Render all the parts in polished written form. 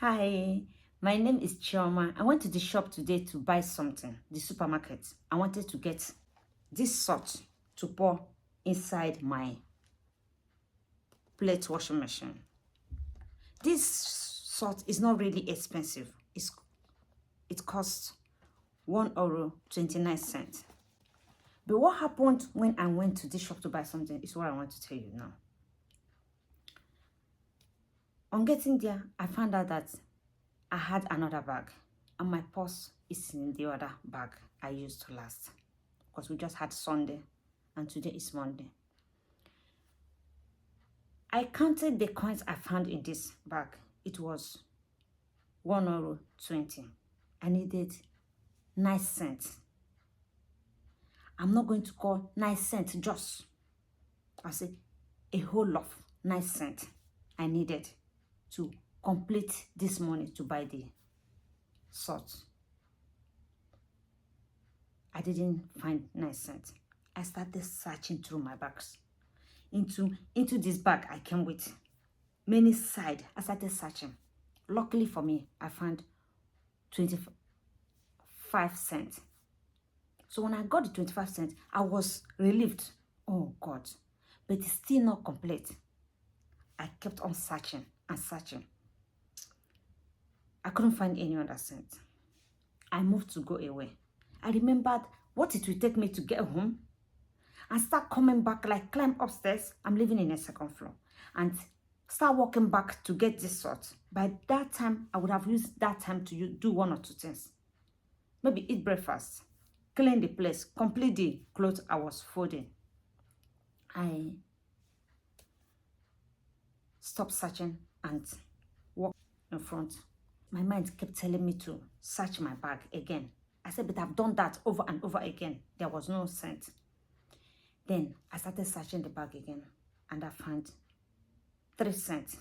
Hi, my name is Chioma. I went to the shop today to buy something, the supermarket. I wanted to get this salt to pour inside my plate washing machine. This salt is not really expensive. It costs €1.29. But what happened when I went to this shop to buy something is what I want to tell you now. On getting there, I found out that I had another bag and my purse is in the other bag I used last, because we just had Sunday and today is Monday. I counted the coins I found in this bag. It was €1.20. I needed 9 cents. I'm not going to call 9 cents just. I say a whole of 9 cents I needed to complete this money to buy the salt. I didn't find 9 cents. I started searching through my bags. Into this bag I came with. Many side. I started searching. Luckily for me, I found 25 cents. So when I got the 25 cents, I was relieved. Oh God. But it's still not complete. I kept on searching and searching. I couldn't find any other cent. I moved to go away. I remembered what it would take me to get home and start coming back, like climb upstairs. I'm living in a second floor, and start walking back to get this salt. By that time, I would have used that time to do one or two things. Maybe eat breakfast, clean the place, complete the clothes I was folding. I stopped searching and walked in front. My mind kept telling me to search my bag again. I said, but I've done that over and over again. There was no cent. Then I started searching the bag again, and I found 3 cents.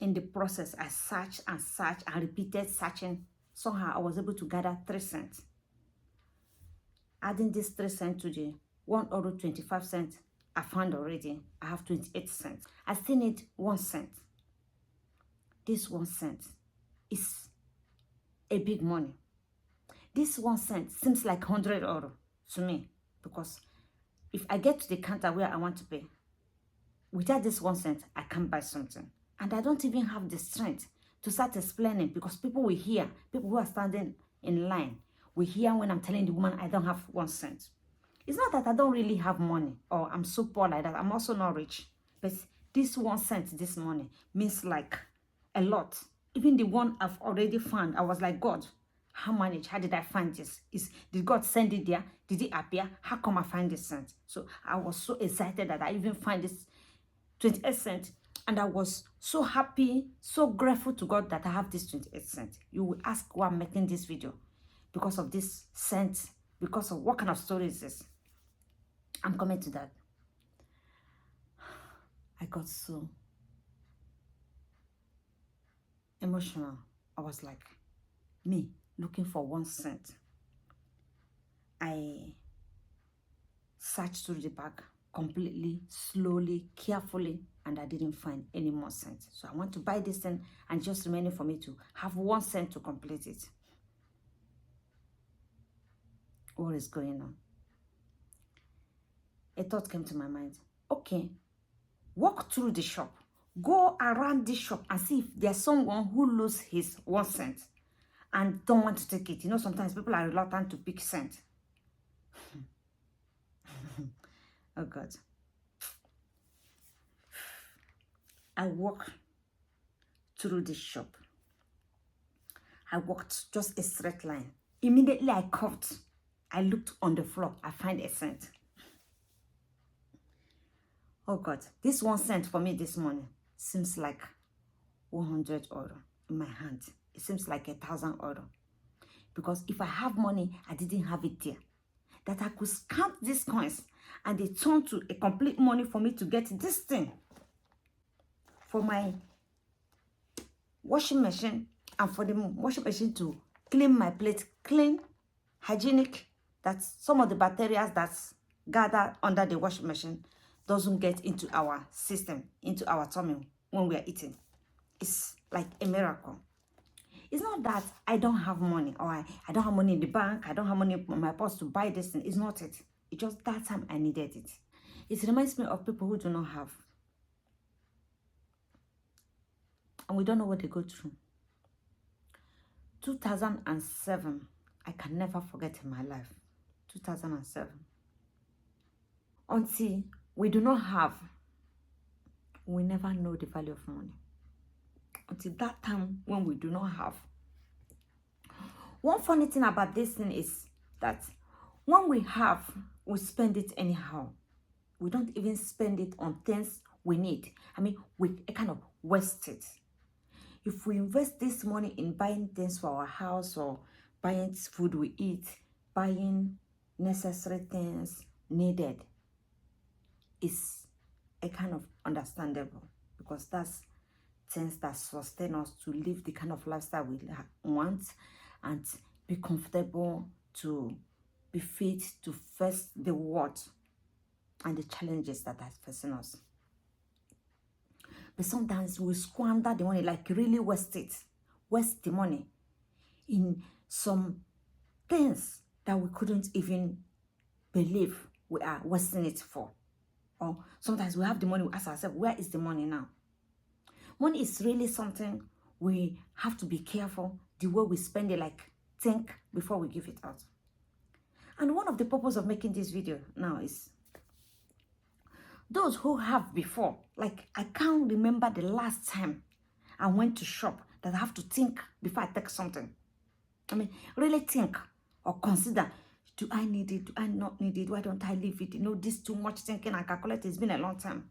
In the process, I searched and searched and repeated searching. Somehow I was able to gather 3 cents. Adding this 3 cents to the €1.25 I found already, I have 28 cents. I still need 1 cent. This 1 cent is a big money. This 1 cent seems like €100 to me, because if I get to the counter where I want to pay, without this 1 cent, I can't buy something. And I don't even have the strength to start explaining, because people will hear, people who are standing in line will hear when I'm telling the woman I don't have 1 cent. It's not that I don't really have money or I'm so poor like that. I'm also not rich. But this 1 cent this morning means like a lot. Even the one I've already found, I was like, God, how did I find this? Did God send it there? Did it appear? How come I find this cent? So I was so excited that I even find this 28 cents. And I was so happy, so grateful to God that I have this 28 cents. You will ask why I'm making this video. Because of this cent, because of what kind of story is this? I'm coming to that. I got so emotional. I was like, me looking for 1 cent. I searched through the bag completely, slowly, carefully, and I didn't find any more cents. So I want to buy this thing, and just remaining for me to have 1 cent to complete it. What is going on? A thought came to my mind. Okay, walk through the shop. Go around this shop and see if there's someone who loses his 1 cent and don't want to take it. You know, sometimes people are reluctant to pick cent. Oh God. I walked through the shop. I walked just a straight line. Immediately I coughed. I looked on the floor. I find a cent. Oh God, this 1 cent for me this morning seems like €100 in my hand. It seems like €1,000. Because if I have money, I didn't have it there. That I could count these coins and they turn to a complete money for me to get this thing. For my washing machine, and for the washing machine to clean my plate, clean, hygienic, that some of the bacteria that's gathered under the washing machine doesn't get into our system, into our tummy when we are eating. It's like a miracle. It's not that I don't have money, or I don't have money in the bank, I don't have money in my purse to buy this thing. It's not it. It's just that time I needed it. It reminds me of people who do not have. And we don't know what they go through. 2007, I can never forget in my life. 2007. Until we do not have, we never know the value of money. Until that time when we do not have. One funny thing about this thing is that when we have, we spend it anyhow. We don't even spend it on things we need. I mean, we kind of waste it. If we invest this money in buying things for our house, or buying food we eat, buying necessary things needed, is a kind of understandable, because that's things that sustain us to live the kind of lifestyle we want, and be comfortable, to be fit to face the world and the challenges that are facing us. But sometimes we squander the money, like really waste the money in some things that we couldn't even believe we are wasting it for. Or sometimes we have the money, we ask ourselves, where is the money now? Money is really something we have to be careful the way we spend it, like think before we give it out. And one of the purpose of making this video now is those who have before, like I can't remember the last time I went to shop that I have to think before I take something. I mean, really think or consider, do I need it? Do I not need it? Why don't I leave it? You know, this too much thinking and calculating. It's been a long time.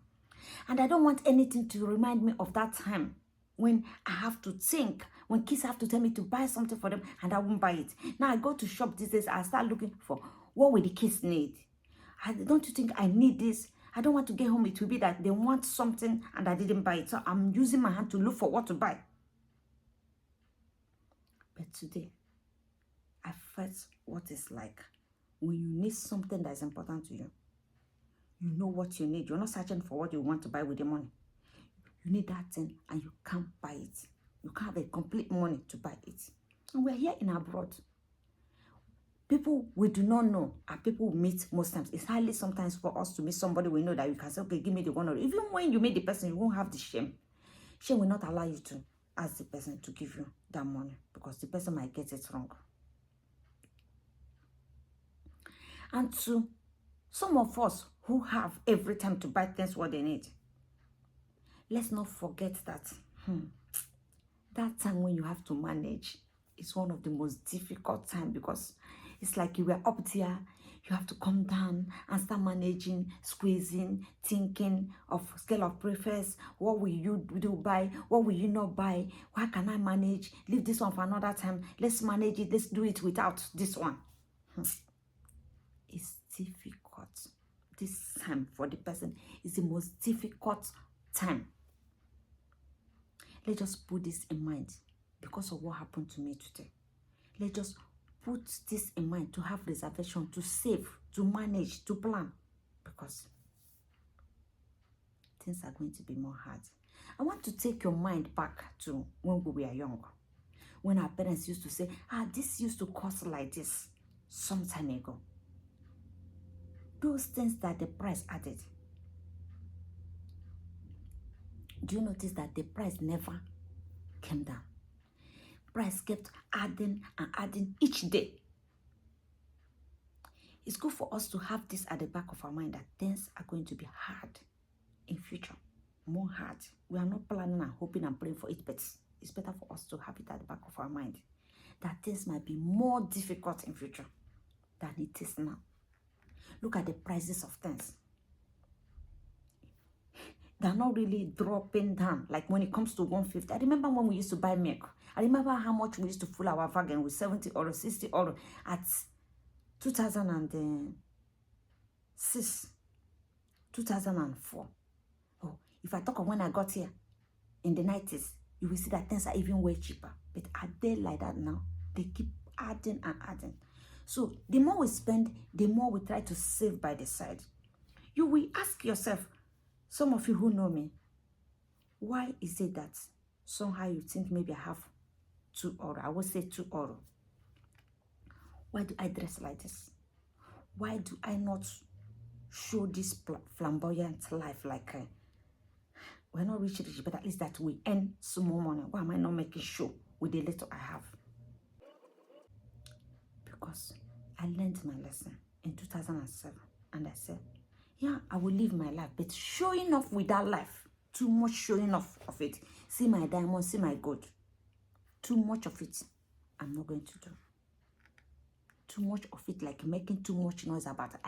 And I don't want anything to remind me of that time when I have to think, when kids have to tell me to buy something for them and I won't buy it. Now I go to shop these days, I start looking for what will the kids need. Don't you think I need this? I don't want to get home. It will be that they want something and I didn't buy it. So I'm using my hand to look for what to buy. But today, I felt what it's like when you need something that is important to you. You know what you need. You're not searching for what you want to buy with the money. You need that thing and you can't buy it. You can't have a complete money to buy it. And we're here in abroad. People we do not know are people we meet most times. It's hardly sometimes for us to meet somebody we know that you can say, okay, give me the 100. Even when you meet the person, you won't have the shame. Shame will not allow you to ask the person to give you that money, because the person might get it wrong. And to some of us who have every time to buy things what they need, let's not forget that that time when you have to manage is one of the most difficult times, because it's like you were up there, you have to come down and start managing, squeezing, thinking of scale of preference. What will you do buy? What will you not buy? How can I manage? Leave this one for another time. Let's manage it. Let's do it without this one. It's difficult. This time for the person is the most difficult time. Let's just put this in mind because of what happened to me today. Let's just put this in mind, to have reservation, to save, to manage, to plan, because things are going to be more hard. I want to take your mind back to when we were young, when our parents used to say, this used to cost like this some time ago. Those things that the price added. Do you notice that the price never came down? Price kept adding and adding each day. It's good for us to have this at the back of our mind, that things are going to be hard in future, more hard. We are not planning and hoping and praying for it, but it's better for us to have it at the back of our mind, that things might be more difficult in future than it is now. Look at the prices of things. They're not really dropping down. Like when it comes to 150. I remember when we used to buy milk. I remember how much we used to fill our wagon with 70 or 60 or at 2006, 2004. Oh, if I talk of when I got here in the 90s, you will see that things are even way cheaper. But are they like that now? They keep adding and adding. So the more we spend, the more we try to save by the side. You will ask yourself, some of you who know me, why is it that somehow you think maybe I have I will say 2 euro. Why do I dress like this? Why do I not show this flamboyant life like we're not rich, but at least that we earn some more money? Why am I not making sure with the little I have? Because I learned my lesson in 2007 and I said, yeah, I will live my life, but showing off with that life, too much showing off of it. See my diamond, see my gold. Too much of it, I'm not going to do. Too much of it, like making too much noise about it,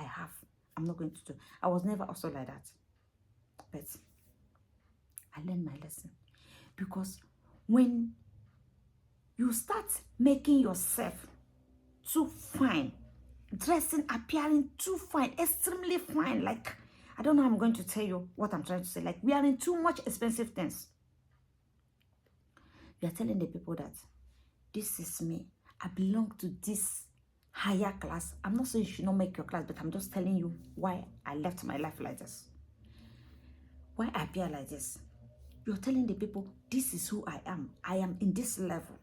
I'm not going to do. I was never also like that. But I learned my lesson. Because when you start making yourself too fine, dressing, appearing too fine, extremely fine, like, I don't know how I'm going to tell you what I'm trying to say, like wearing too much expensive things. You are telling the people that this is me. I belong to this higher class. I'm not saying you should not make your class, but I'm just telling you why I left my life like this. Why I appear like this. You're telling the people, this is who I am. I am in this level.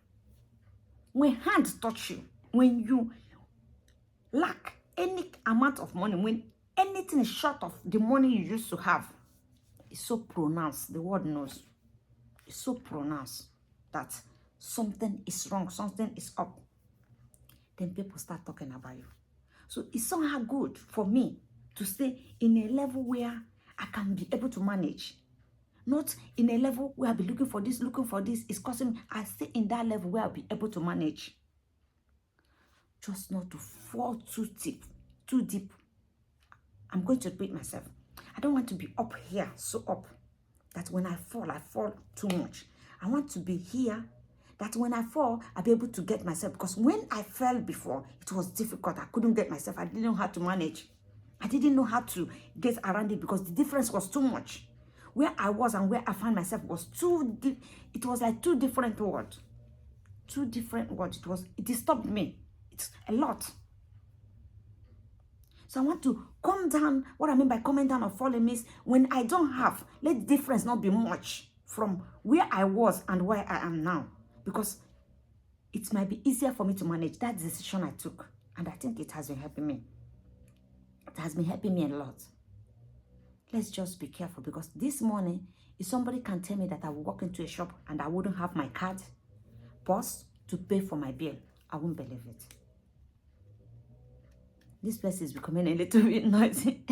When hands touch you, when you lack any amount of money, when anything is short of the money you used to have, it's so pronounced. The word knows. It's so pronounced that something is wrong, something is up. Then people start talking about you. So it's somehow good for me to stay in a level where I can be able to manage. Not in a level where I'll be looking for this. It's causing me. I stay in that level where I'll be able to manage. Just not to fall too deep. I'm going to repeat myself. I don't want to be up here, so up, that when I fall too much. I want to be here, that when I fall, I'll be able to get myself. Because when I fell before, it was difficult. I couldn't get myself. I didn't know how to manage. I didn't know how to get around it because the difference was too much. Where I was and where I found myself was too deep. It was like two different worlds. Two different worlds. It disturbed me. It's a lot. So I want to calm down. What I mean by calming down or falling means when I don't have, let the difference not be much from where I was and where I am now. Because it might be easier for me to manage. That decision I took. And I think it has been helping me. It has been helping me a lot. Let's just be careful, because this morning, if somebody can tell me that I will walk into a shop and I wouldn't have my card, purse to pay for my bill, I won't believe it. This place is becoming a little bit noisy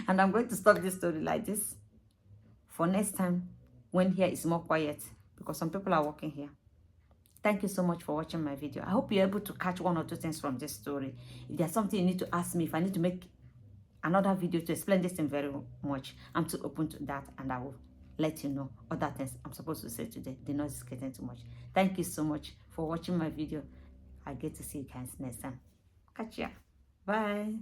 and I'm going to stop this story like this for next time when here is more quiet, because some people are working here. Thank you so much for watching my video. I hope you're able to catch one or two things from this story. If there's something you need to ask me, if I need to make another video to explain this thing very much, I'm too open to that, and I will let you know other things I'm supposed to say today. The noise is getting too much. Thank you so much for watching my video. I get to see you guys next time. Catch ya. Bye.